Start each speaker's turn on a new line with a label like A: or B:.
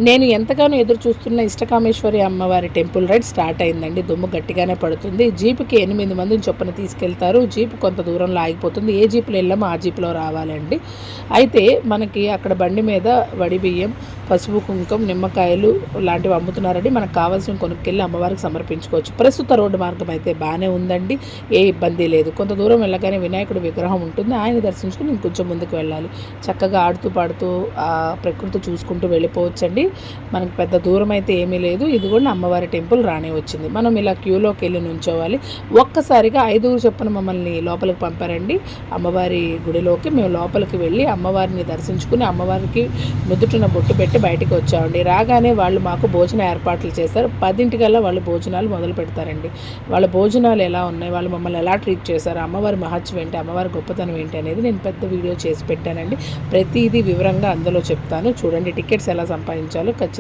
A: నేను ఎంతగానో ఎదురు చూస్తున్న ఇష్టకామేశ్వరి అమ్మవారి టెంపుల్ రైడ్ స్టార్ట్ అయిందండి. దుమ్ము గట్టిగానే పడుతుంది. జీపుకి 8 మందిని చొప్పున తీసుకెళ్తారు. జీపు కొంత దూరంలో ఆగిపోతుంది. ఏ జీపులో వెళ్ళామో ఆ జీపులో రావాలండి. అయితే మనకి అక్కడ బండి మీద వడి బియ్యం, పసుపు, కుంకుమ, నిమ్మకాయలు లాంటివి అమ్ముతున్నారండి. మనకు కావాల్సిన కొనుక్కెళ్ళి అమ్మవారికి సమర్పించుకోవచ్చు. ప్రస్తుత రోడ్డు మార్గం అయితే బాగానే ఉందండి. ఏ ఇబ్బంది లేదు. కొంత దూరం వెళ్ళగానే వినాయకుడి విగ్రహం ఉంటుంది. ఆయన దర్శించుకుని ఇంకొంచెం ముందుకు వెళ్ళాలి. చక్కగా ఆడుతూ పాడుతూ ప్రకృతి చూసుకుంటూ వెళ్ళిపోవచ్చండి. మనకు పెద్ద దూరం అయితే ఏమీ లేదు. ఇది కూడా అమ్మవారి టెంపుల్ రానే వచ్చింది. మనం ఇలా క్యూలోకి వెళ్ళి నుంచోవాలి. ఒక్కసారిగా 5 చొప్పున మమ్మల్ని లోపలికి పంపారండి అమ్మవారి గుడిలోకి. మేము లోపలికి వెళ్ళి అమ్మవారిని దర్శించుకుని అమ్మవారికి నుదుటిన బొట్టు పెట్టి బయటికి వచ్చామండి. రాగానే వాళ్ళు మాకు భోజన ఏర్పాట్లు చేశారు. 10 వాళ్ళు భోజనాలు మొదలు పెడతారండి. వాళ్ళ భోజనాలు ఎలా ఉన్నాయి, వాళ్ళు మమ్మల్ని ఎలా ట్రీట్ చేశారు, అమ్మవారి మహత్యం ఏంటి, అమ్మవారి గొప్పతనం ఏంటి అనేది నేను పెద్ద వీడియో చేసి పెట్టానండి. ప్రతిదీ వివరంగా అందులో చెప్తాను చూడండి. టికెట్స్ ఎలా సంపాదించాలో ఖచ్చితంగా